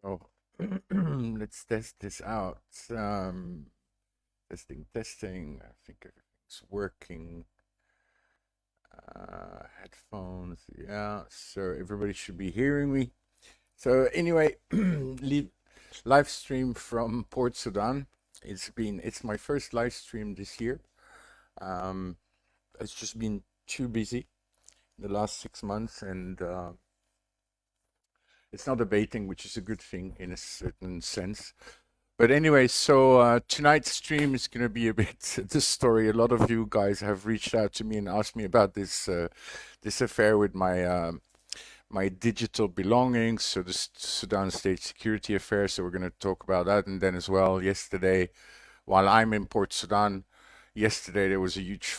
Oh, let's test this out. Um, testing. I think everything's working. Headphones. Yeah, so everybody should be hearing me. So anyway, live stream from Port Sudan. It's my first live stream this year. Um, it's just been too busy the last 6 months, and it's not abating, which is a good thing in a certain sense. But anyway, so tonight's stream is going to be a bit this story. A lot of you guys have reached out to me and asked me about this affair with my digital belongings, so the Sudan state security affair. So we're going to talk about that, and then as well, yesterday, while I'm in Port Sudan, yesterday there was a huge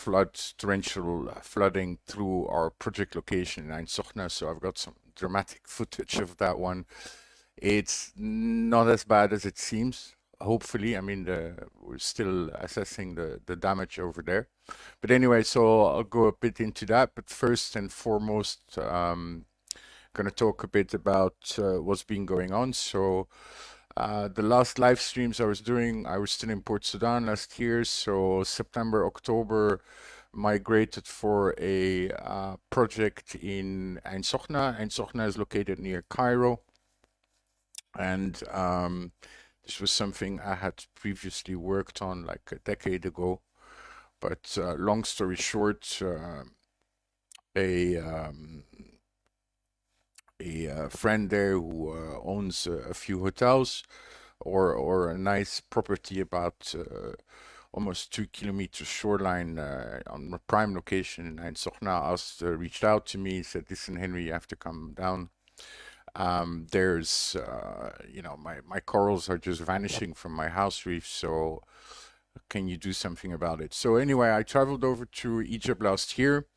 torrential flooding through our project location in Ain Sokhna. So I've got some dramatic footage of that one. It's not as bad as it seems. Hopefully, I mean, we're still assessing the damage over there. But anyway, so I'll go a bit into that. But first and foremost, going to talk a bit about what's been going on. So the last live streams I was doing, I was still in Port Sudan last year. So September, October, migrated for a project in Ain Sokhna. Ain Sokhna is located near Cairo. And this was something I had previously worked on like a decade ago. But long story short, a um, a friend there who owns a few hotels or a nice property about almost 2 kilometers shoreline on a prime location in Ain Sokhna reached out to me, said, "Listen, Henry, you have to come down. There's, my corals are just vanishing from my house reef, so can you do something about it?" So anyway, I traveled over to Egypt last year.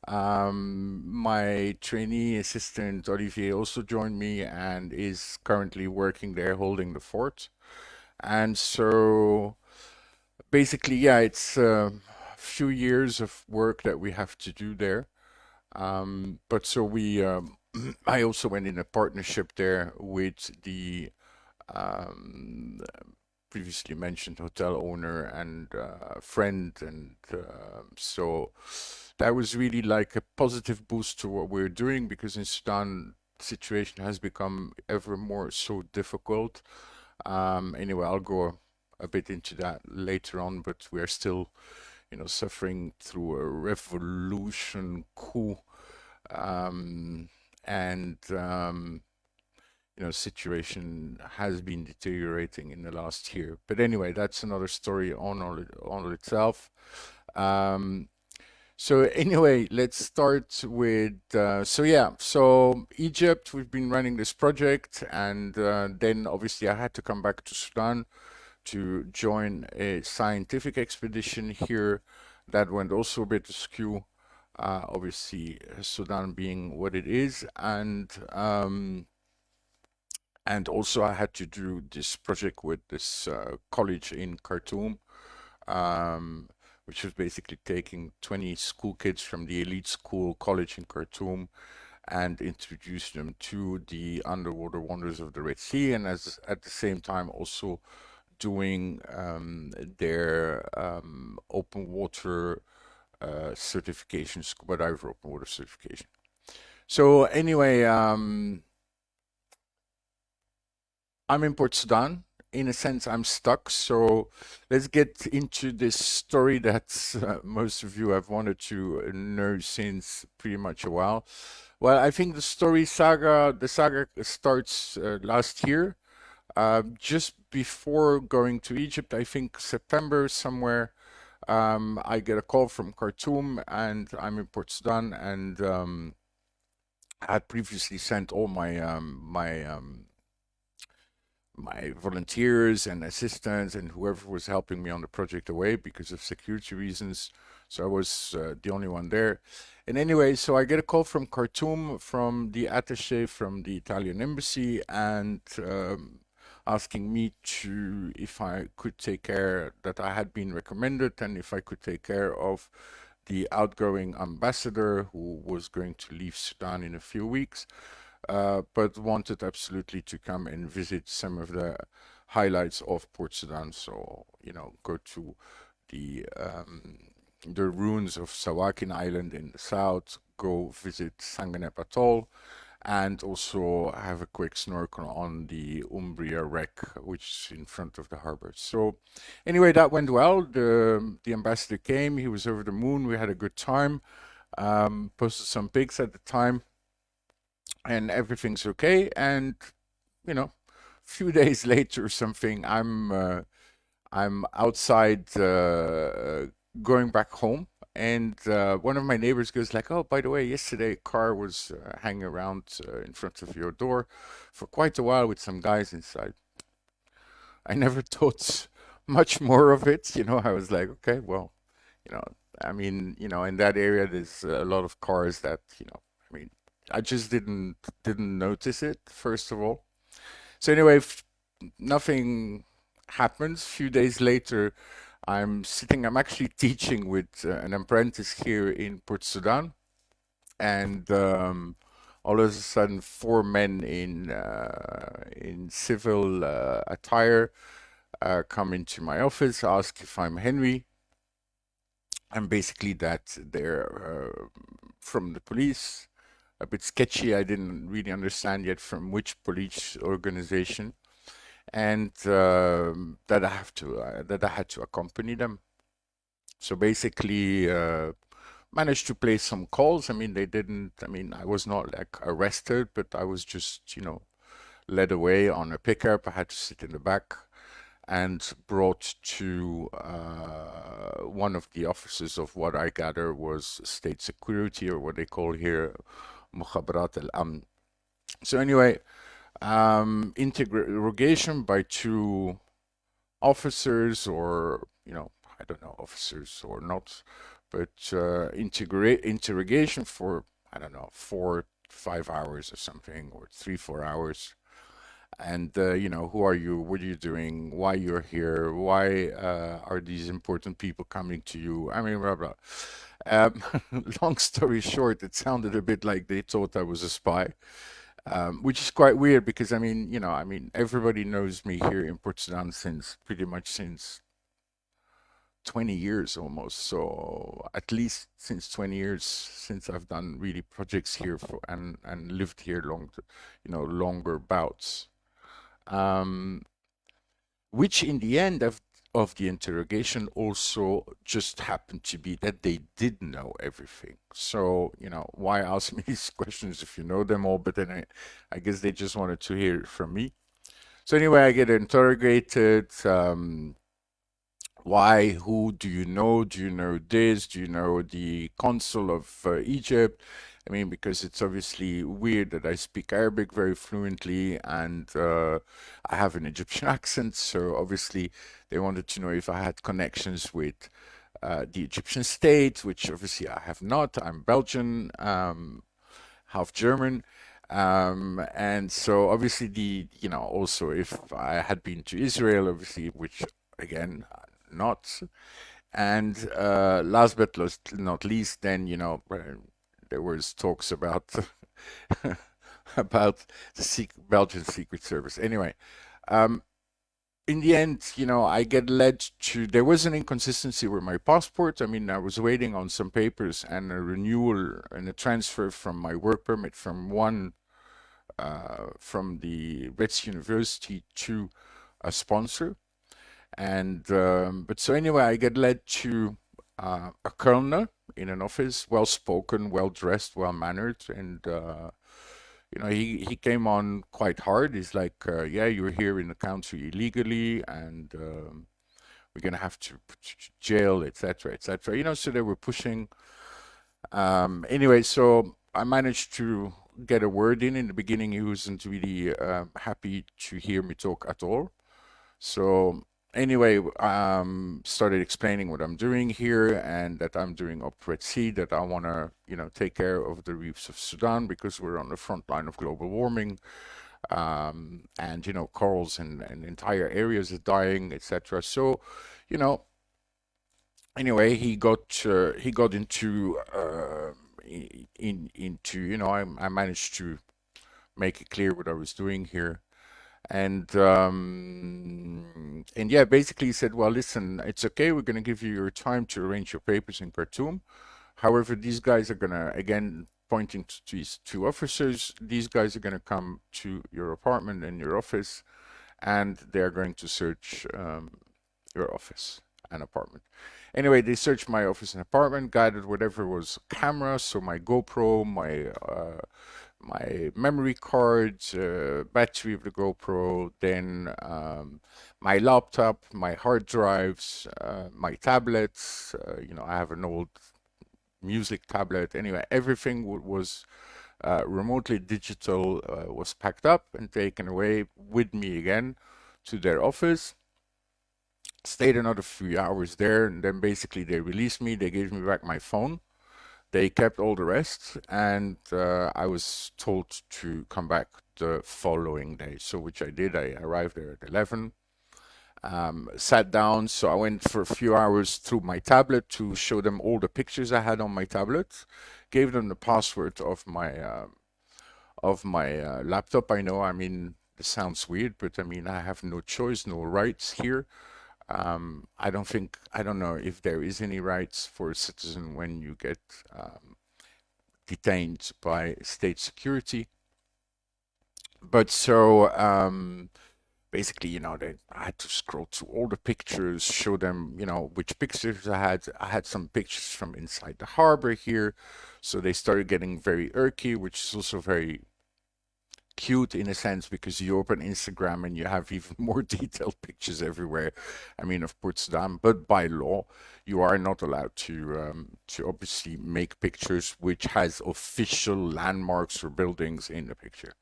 My trainee assistant Olivier also joined me and is currently working there, holding the fort. And so basically, yeah, it's a few years of work that we have to do there. But so I also went in a partnership there with the um, previously mentioned hotel owner and friend, and so that was really like a positive boost to what we're doing because in Sudan, the situation has become ever more so difficult. Anyway, I'll go a bit into that later on, but we are still, suffering through a revolution coup, um, and situation has been deteriorating in the last year. But anyway, that's another story on itself. Um, so anyway, let's start with so Egypt. We've been running this project, and then obviously I had to come back to Sudan to join a scientific expedition here that went also a bit askew. Obviously, Sudan being what it is, and also I had to do this project with this college in Khartoum, um, which was basically taking 20 school kids from the elite school college in Khartoum and introduce them to the underwater wonders of the Red Sea, and as at the same time also doing their open water certification, scuba diver open water certification. So anyway, I'm in Port Sudan. In a sense, I'm stuck. So let's get into this story that most of you have wanted to know since pretty much a while. Well, I think the saga starts last year, just before going to Egypt. I think September somewhere. I get a call from Khartoum, and I'm in Port Sudan, and I had previously sent all my volunteers and assistants and whoever was helping me on the project away because of security reasons. So I was the only one there. And anyway, so I get a call from Khartoum, from the attaché from the Italian embassy, and asking me to if I could take care, that I had been recommended, and if I could take care of the outgoing ambassador who was going to leave Sudan in a few weeks. but wanted absolutely to come and visit some of the highlights of Port Sudan. So, go to the um, the ruins of Sawakin Island in the south, go visit Sanganep Atoll, and also have a quick snorkel on the Umbria wreck, which is in front of the harbor. So, anyway, that went well. The ambassador came. He was over the moon. We had a good time. Posted some pics at the time, and everything's okay. And a few days later or something, I'm outside going back home, and one of my neighbors goes like, "Oh, by the way, yesterday a car was hanging around in front of your door for quite a while with some guys inside." I never thought much more of it. I was like, okay, well, you know, I mean, in that area, there's a lot of cars that, I mean, I just didn't notice it, first of all. So anyway, nothing happens. Few days later, I'm actually teaching with an apprentice here in Port Sudan, and all of a sudden, four men in civil attire come into my office, ask if I'm Henry, and basically that they're from the police. A bit sketchy. I didn't really understand yet from which police organization, and that I had to accompany them. So basically, managed to place some calls. I mean, they didn't. I mean, I was not like arrested, but I was just led away on a pickup. I had to sit in the back and brought to one of the offices of what I gather was state security, or what they call here Mukhabarat al-Amn. So anyway, interrogation by two officers, or I don't know, officers or not, but interrogation for, I don't know, 4 5 hours or something, or 3 4 hours. And who are you, what are you doing, why you're here, why are these important people coming to you, I mean, blah blah. um, Long story short, it sounded a bit like they thought I was a spy, which is quite weird because I mean, everybody knows me here in Port Sudan since pretty much since 20 years almost. So at least since 20 years since I've done really projects here and lived here longer bouts. Um, which in the end of the interrogation also just happened to be that they did know everything. So, why ask me these questions if you know them all? But then I guess they just wanted to hear it from me. So anyway, I get interrogated. Why? Who do you know? Do you know this? Do you know the consul of Egypt? I mean, because it's obviously weird that I speak Arabic very fluently, and I have an Egyptian accent. So obviously, they wanted to know if I had connections with the Egyptian state, which obviously I have not. I'm Belgian, half German. And so obviously also if I had been to Israel, obviously, which again, not. And last but not least, then there was talks about about the Belgian Secret Service. Anyway, um, in the end, I get led to. There was an inconsistency with my passport. I mean, I was waiting on some papers and a renewal and a transfer from my work permit from the Ritz University to a sponsor. And but so anyway, I get led to a colonel in an office, well spoken, well dressed, well mannered, and he came on quite hard. He's like, "Yeah, you're here in the country illegally, and we're gonna have to put you to jail, etc., etc." So they were pushing. Anyway, so I managed to get a word in. In the beginning, he wasn't really happy to hear me talk at all. So anyway, started explaining what I'm doing here, and that I'm doing up Red Sea, that I want to, take care of the reefs of Sudan because we're on the front line of global warming, and corals and entire areas are dying, etc. So, you know, anyway, he got into into I managed to make it clear what I was doing here. And yeah, basically he said, well, listen, it's okay. We're going to give you your time to arrange your papers in Khartoum. However, these guys are going to, again, pointing to these two officers, these guys are going to come to your apartment and your office, and they're going to search your office and apartment. Anyway, they searched my office and apartment, guided whatever was camera, so my GoPro, my memory card, battery of the GoPro, then my laptop, my hard drives, my tablets. I have an old music tablet. Anyway, everything was remotely digital was packed up and taken away with me again to their office. Stayed another few hours there, and then basically they released me. They gave me back my phone. They kept all the rest, and I was told to come back the following day. So, which I did. I arrived there at 11. Sat down, so I went for a few hours through my tablet to show them all the pictures I had on my tablet. Gave them the password of my laptop. I know, I mean, this sounds weird, but I mean, I have no choice, no rights here. I don't know if there is any rights for a citizen when you get detained by state security. But so basically, I had to scroll through all the pictures, show them, which pictures I had. I had some pictures from inside the harbor here. So they started getting very irky, which is also very cute in a sense, because you open Instagram and you have even more detailed pictures everywhere. I mean, of Port Sudan, but by law, you are not allowed to obviously make pictures which has official landmarks or buildings in the picture.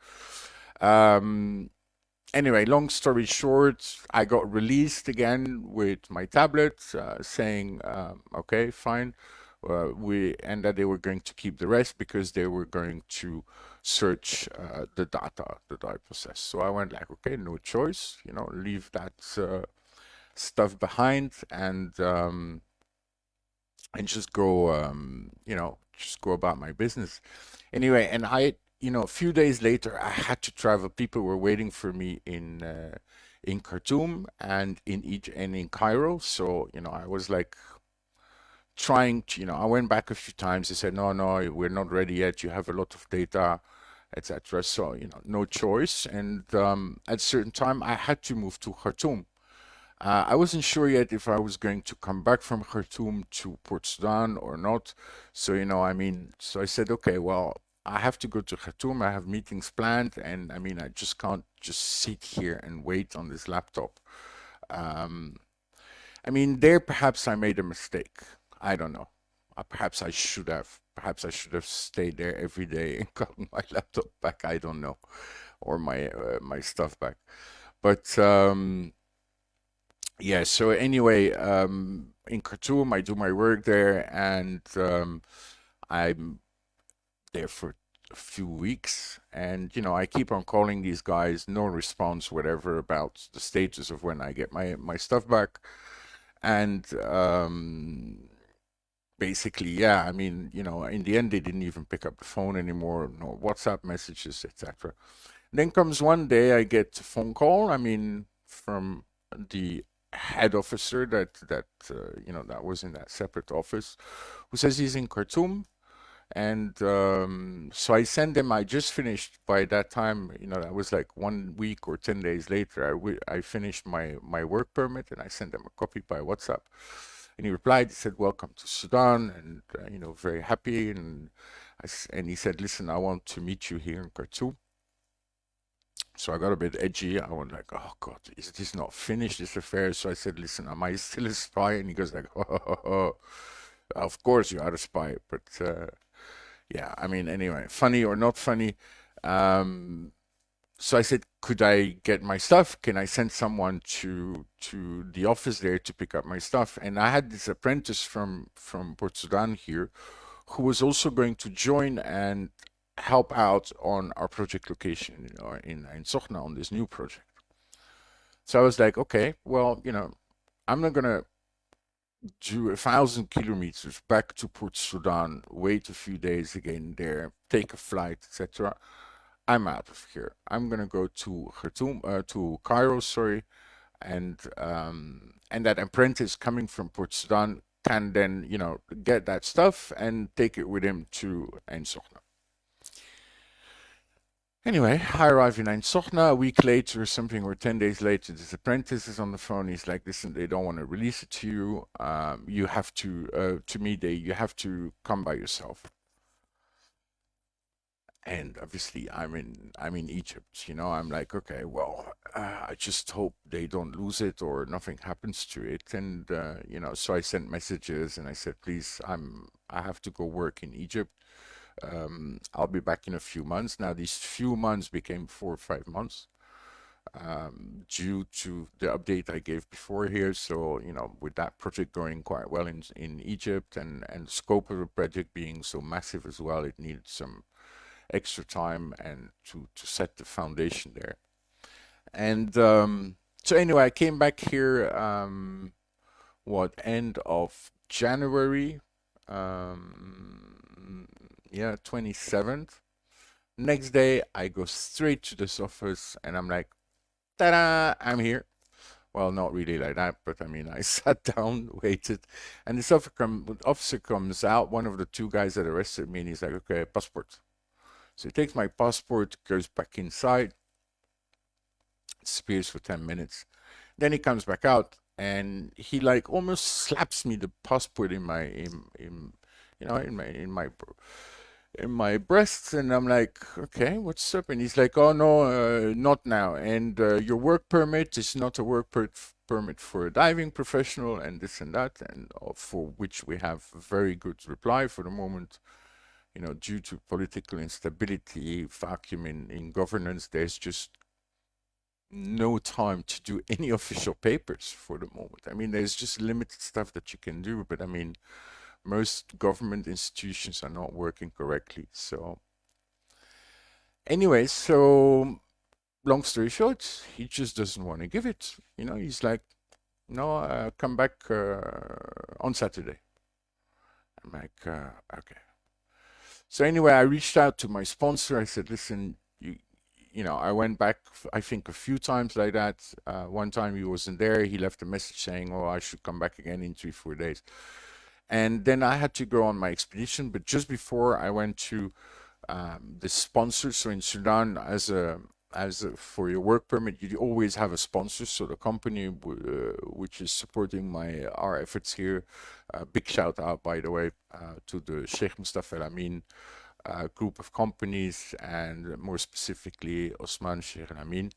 Um, Anyway, long story short, I got released again with my tablet, saying, okay, fine. And that they were going to keep the rest because they were going to search the data that I possess. So I went like, okay, no choice, leave that stuff behind and just go, just go about my business. Anyway, and a few days later, I had to travel. People were waiting for me in Khartoum and in Cairo. So, I was like trying to, I went back a few times. They said, no, no, we're not ready yet. You have a lot of data, etc. So, no choice. And at a certain time, I had to move to Khartoum. I wasn't sure yet if I was going to come back from Khartoum to Port Sudan or not. So, so I said, okay, well, I have to go to Khartoum. I have meetings planned, and I mean, I just can't just sit here and wait on this laptop. Um, I mean, there perhaps I made a mistake. I don't know. Perhaps I should have. Perhaps I should have stayed there every day and got my laptop back. I don't know, or my stuff back. But yeah, so anyway, in Khartoum, I do my work there, and I'm there for a few weeks. And, I keep on calling these guys, no response, whatever, about the status of when I get my stuff back. And basically, yeah, I mean, in the end, they didn't even pick up the phone anymore, no WhatsApp messages, etc. Then comes one day, I get a phone call, I mean, from the head officer that was in that separate office, who says he's in Khartoum. And so I send him. I just finished by that time. That was like 1 week or 10 days later. I finished my work permit, and I sent him a copy by WhatsApp. And he replied. He said, "Welcome to Sudan," and very happy. And he said, "Listen, I want to meet you here in Khartoum." So I got a bit edgy. I was like, "Oh God, is this not finished, this affair?" So I said, "Listen, am I still a spy?" And he goes like, "Oh, of course you are a spy, but yeah, I mean, anyway, funny or not funny." Um, so I said, "Could I get my stuff? Can I send someone to the office there to pick up my stuff?" And I had this apprentice from Port Sudan here, who was also going to join and help out on our project location, in Ain Sokhna, on this new project. So I was like, okay, well, I'm not gonna do 1,000 kilometers back to Port Sudan, wait a few days again there, take a flight, etc. I'm out of here. I'm gonna go to Khartoum, to Cairo, sorry, and that apprentice coming from Port Sudan can then, get that stuff and take it with him to Ain Sokhna. Anyway, I arrive in Ain Sokhna a week later or something, or 10 days later. This apprentice is on the phone. He's like, listen, they don't want to release it to you. You have to me, you have to come by yourself. And obviously, I'm in Egypt. I'm like, okay, well, I just hope they don't lose it or nothing happens to it. And so I sent messages and I said, please, I have to go work in Egypt. I'll be back in a few months. Now, these few months became 4 or 5 months, due to the update I gave before here. So, with that project going quite well in Egypt, and the scope of the project being so massive as well, it needed some extra time and to set the foundation there. And so anyway, I came back here, end of January, yeah, 27th. Next day, I go straight to this office and I'm like, ta-da, I'm here. Well, not really like that, but I mean, I sat down, waited, and this officer comes out, one of the two guys that arrested me, and he's like, okay, passport. So he takes my passport, goes back inside, disappears for 10 minutes. Then he comes back out and he like almost slaps me the passport in my breasts, and I'm like, okay, what's up? And he's like, oh no, not now. And your work permit is not a permit for a diving professional, and this and that, and for which we have a very good reply for the moment. Due to political instability, vacuum in governance, there's just no time to do any official papers for the moment. I mean, there's just limited stuff that you can do, but I mean, most government institutions are not working correctly. So, anyway, so long story short, he just doesn't want to give it. He's like, no, come back on Saturday. I'm like, okay. So anyway, I reached out to my sponsor. I said, listen, I went back, I think, a few times like that. One time he wasn't there. He left a message saying, oh, I should come back again in 3 or 4 days. And then I had to go on my expedition. But just before I went to the sponsor, so in Sudan, for your work permit, you always have a sponsor. So the company which is supporting our efforts here, big shout out, by the way, to the Sheikh Mustafa Al Amin group of companies, and more specifically Osman Sheikh Al Amin,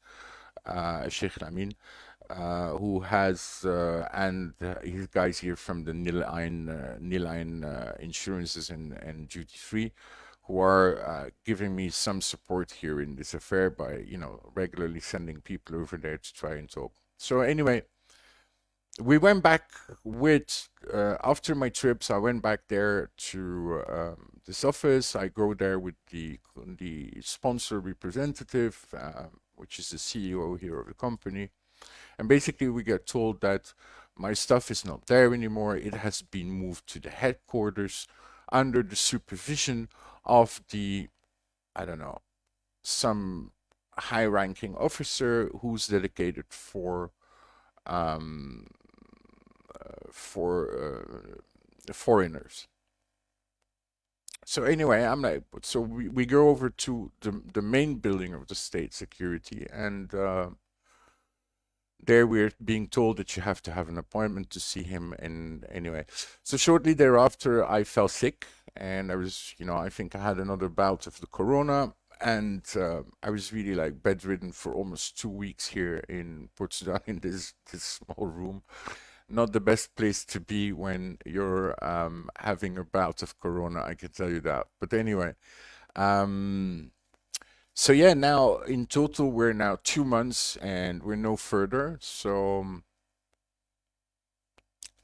who has and his guys here from the Nil Ain insurances and duty free, who are giving me some support here in this affair by regularly sending people over there to try and talk. So anyway, we went back with after my trips. I went back there to this office. I go there with the sponsor representative, which is the CEO here of the company, and basically we get told that my stuff is not there anymore. It has been moved to the headquarters under the supervision of I don't know, some high-ranking officer who's dedicated for foreigners. So anyway, I'm like, so we go over to the main building of the state security, and there we're being told that you have to have an appointment to see him. And anyway, so shortly thereafter, I fell sick, and I was, I think I had another bout of the corona, and I was really like bedridden for almost 2 weeks here in Port Sudan in this small room. Not the best place to be when you're having a bout of corona, I can tell you that. But anyway, so yeah, now in total we're now 2 months and we're no further. So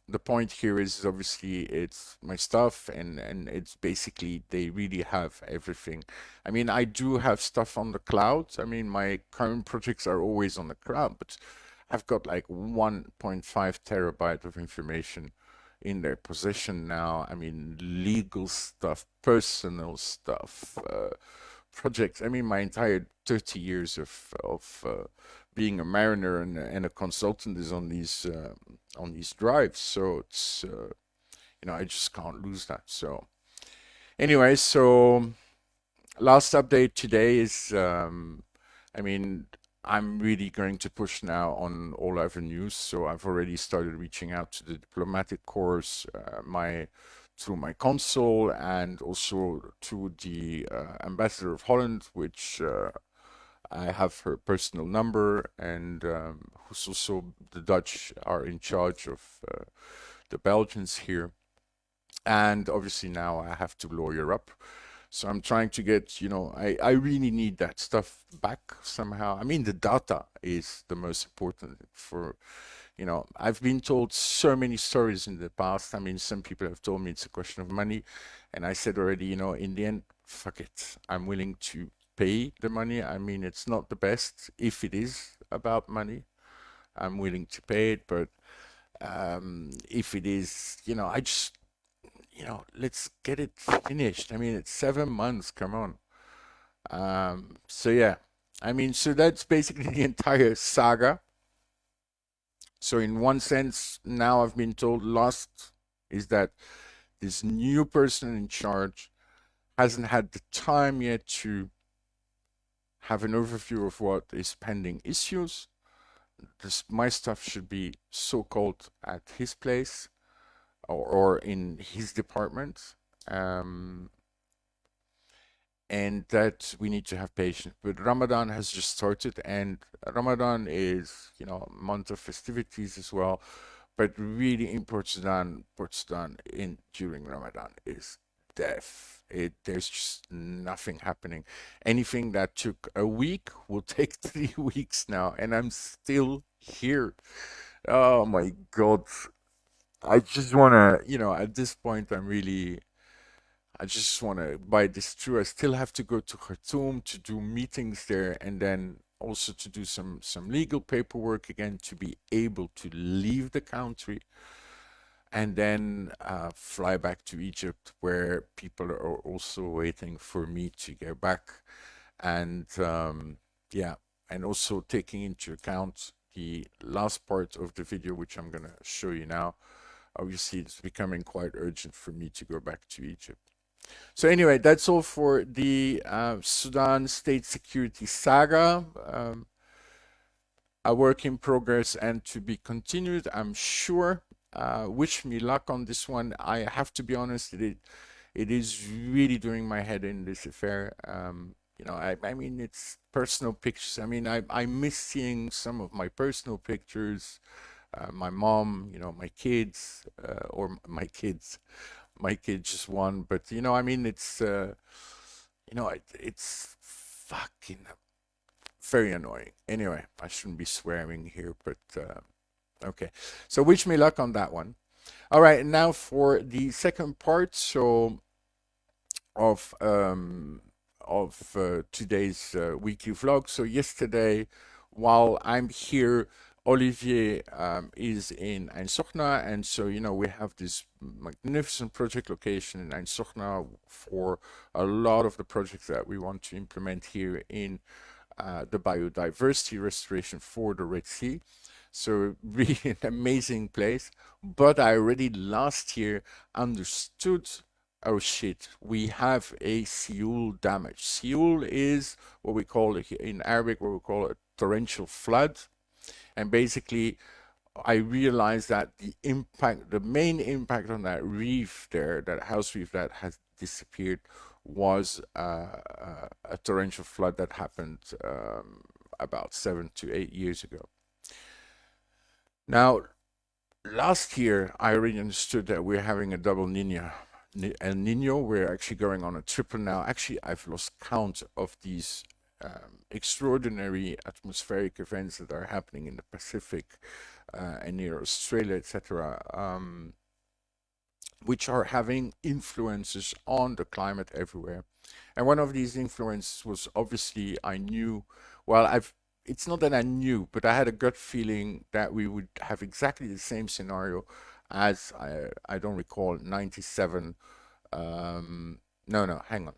the point here is obviously it's my stuff, and it's basically they really have everything. I mean, I do have stuff on the cloud. I mean, my current projects are always on the cloud, but I've got like 1.5 terabyte of information in their possession now. I mean, legal stuff, personal stuff, projects. I mean, my entire 30 years of being a mariner and a consultant is on these drives. So it's I just can't lose that. So anyway, so last update today is, I mean, I'm really going to push now on all avenues. So I've already started reaching out to the diplomatic corps, through my consul, and also to the ambassador of Holland, which I have her personal number, and who's also the Dutch are in charge of the Belgians here. And obviously now I have to lawyer up. So I'm trying to get, I really need that stuff back somehow. I mean, the data is the most important for, I've been told so many stories in the past. I mean, some people have told me it's a question of money. And I said already, in the end, fuck it. I'm willing to pay the money. I mean, it's not the best. If it is about money, I'm willing to pay it. But if it is, I just, let's get it finished. I mean, it's 7 months. Come on. So yeah, I mean, so that's basically the entire saga. So in one sense, now I've been told lost is that this new person in charge hasn't had the time yet to have an overview of what is pending issues. My stuff should be so-called at his place or in his department. And that we need to have patience. But Ramadan has just started, and Ramadan is, a month of festivities as well. But really in Port Sudan during Ramadan is death. There's just nothing happening. Anything that took a week will take 3 weeks now, and I'm still here. Oh my God. I just wanna, at this point, I just want to bite this through. I still have to go to Khartoum to do meetings there, and then also to do some legal paperwork again to be able to leave the country, and then fly back to Egypt, where people are also waiting for me to get back. And yeah, and also taking into account the last part of the video, which I'm going to show you now. Obviously, it's becoming quite urgent for me to go back to Egypt. So anyway, that's all for the Sudan state security saga. A work in progress and to be continued, I'm sure. Wish me luck on this one. I have to be honest, it is really doing my head in this affair. I mean, it's personal pictures. I mean, I miss seeing some of my personal pictures. My mom, my kids, or my kids. My kid just won, but I mean, it's it's fucking very annoying. Anyway, I shouldn't be swearing here, but okay. So wish me luck on that one. All right, and now for the second part. So of today's weekly vlog. So yesterday, while I'm here, Olivier is in Ain Sokhna, and so we have this magnificent project location in Ain Sokhna for a lot of the projects that we want to implement here in the biodiversity restoration for the Red Sea. So really an amazing place. But I already last year understood, oh shit, we have a Seoul damage. Seoul is what we call in Arabic, what we call a torrential flood. And basically, I realized that the main impact on that reef there, that house reef that has disappeared, was a torrential flood that happened about 7 to 8 years ago. Now, last year, I already understood that we're having a double El Nino. We're actually going on a triple now. Actually, I've lost count of these extraordinary atmospheric events that are happening in the Pacific and near Australia, etc., which are having influences on the climate everywhere. And one of these influences was obviously I knew, well, it's not that I knew, but I had a gut feeling that we would have exactly the same scenario as I don't recall 97. No, hang on.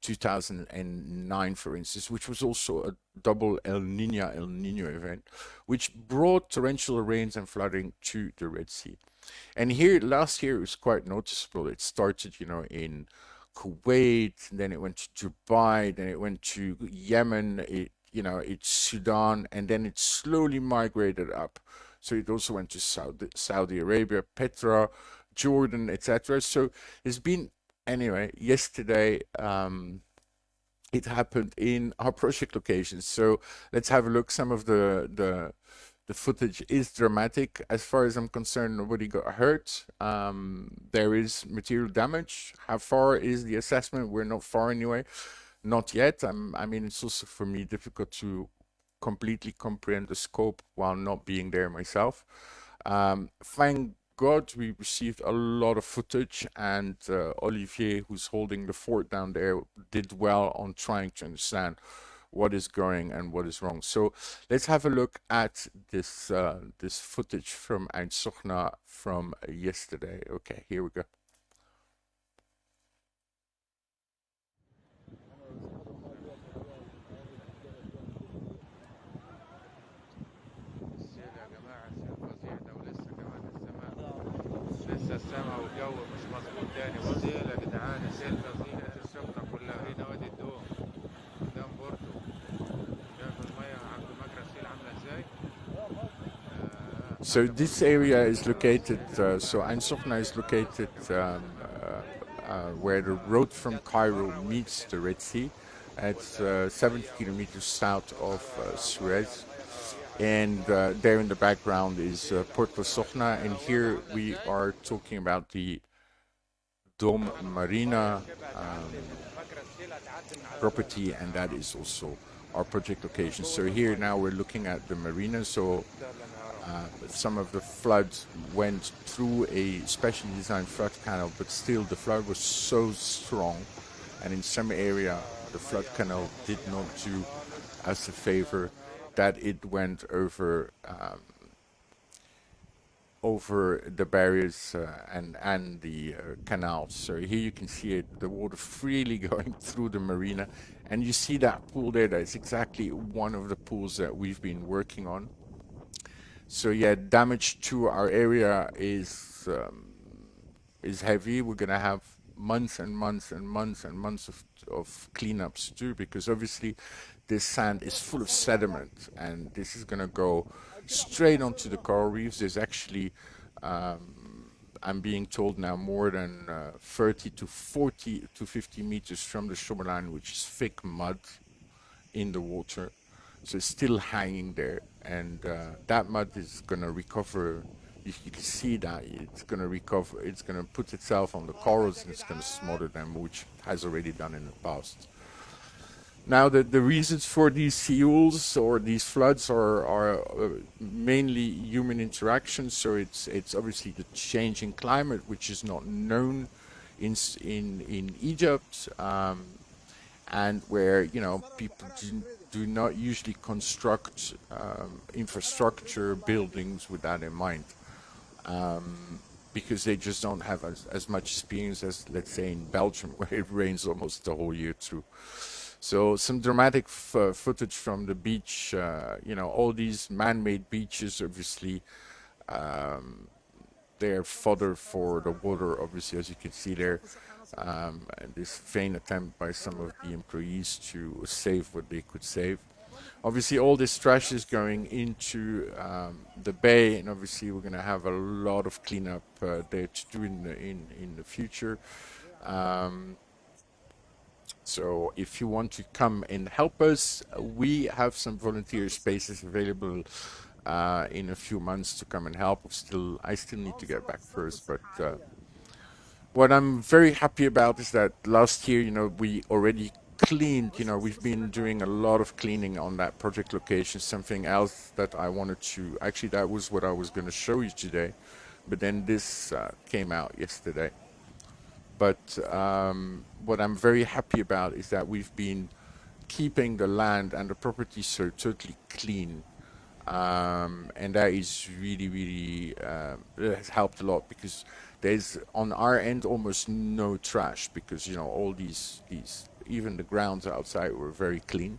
2009, for instance, which was also a double El Nino event, which brought torrential rains and flooding to the Red Sea. And here, last year, it was quite noticeable. It started, in Kuwait, then it went to Dubai, then it went to Yemen, it's Sudan, and then it slowly migrated up. So it also went to Saudi Arabia, Petra, Jordan, etc. So there's been, anyway, yesterday, it happened in our project locations. So let's have a look. Some of the footage is dramatic. As far as I'm concerned, nobody got hurt. There is material damage. How far is the assessment? We're not far anyway. Not yet. I mean, it's also for me difficult to completely comprehend the scope while not being there myself. Thank God we received a lot of footage, and Olivier, who's holding the fort down there, did well on trying to understand what is going and what is wrong. So let's have a look at this footage from Ain Sokhna from yesterday. Okay, here we go. لسه السما والجو مش مظبوط تاني. بص يا جدعان، السيل فظيع، السخنة كلها. هنا وادي الدوم قدام بورتو. شايف المية عند مجرى السيل عاملة ازاي؟ So this area is located, so Ain Sokhna is located where the road from Cairo meets the Red Sea. It's 70 kilometers south of Suez. And there in the background is Porto Sokhna. And here we are talking about the Dome Marina property, and that is also our project location. So here now we're looking at the marina. So some of the floods went through a specially designed flood canal, but still the flood was so strong, and in some area the flood canal did not do us a favor, that it went over the barriers and the canals. So here you can see it, the water freely going through the marina, and you see that pool there. That's exactly one of the pools that we've been working on. So yeah, damage to our area is heavy. We're gonna have months and months and months and months of cleanups to do, because obviously this sand is full of sediment, and this is gonna go straight onto the coral reefs. There's actually, I'm being told now, more than 30 to 40 to 50 meters from the shoreline, which is thick mud in the water. So it's still hanging there, and that mud is gonna recover. You can see that it's gonna recover. It's gonna put itself on the corals, and it's gonna smother them, which has already done in the past. Now, the reasons for these seals or these floods are mainly human interactions. So it's obviously the changing climate, which is not known in Egypt, and where people do not usually construct infrastructure buildings with that in mind, because they just don't have as much experience as, let's say, in Belgium, where it rains almost the whole year through. So some dramatic footage from the beach. All these man-made beaches, obviously, they're fodder for the water, obviously, as you can see there. And this vain attempt by some of the employees to save what they could save. Obviously, all this trash is going into the bay, and obviously we're going to have a lot of cleanup there to do in the future. So if you want to come and help us, we have some volunteer spaces available in a few months to come and help. I still need to get back first, but what I'm very happy about is that last year, we already cleaned. We've been doing a lot of cleaning on that project location. Something else that I wanted to, actually, that was what I was going to show you today, but then this came out yesterday. But what I'm very happy about is that we've been keeping the land and the property so totally clean. And that is really, really, it has helped a lot, because there's on our end almost no trash because all these even the grounds outside were very clean.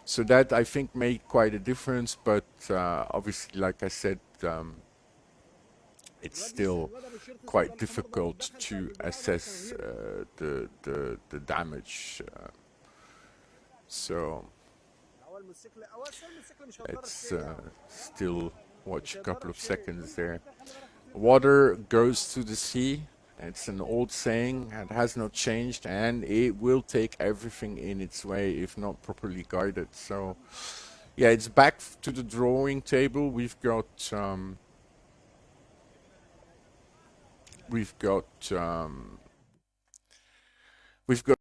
So that I think made quite a difference, but obviously, like I said, it's still quite difficult to assess the damage. So let's still watch a couple of seconds there. Water goes to the sea. It's an old saying, it has not changed, and it will take everything in its way if not properly guided. So, yeah, it's back to the drawing table. We've got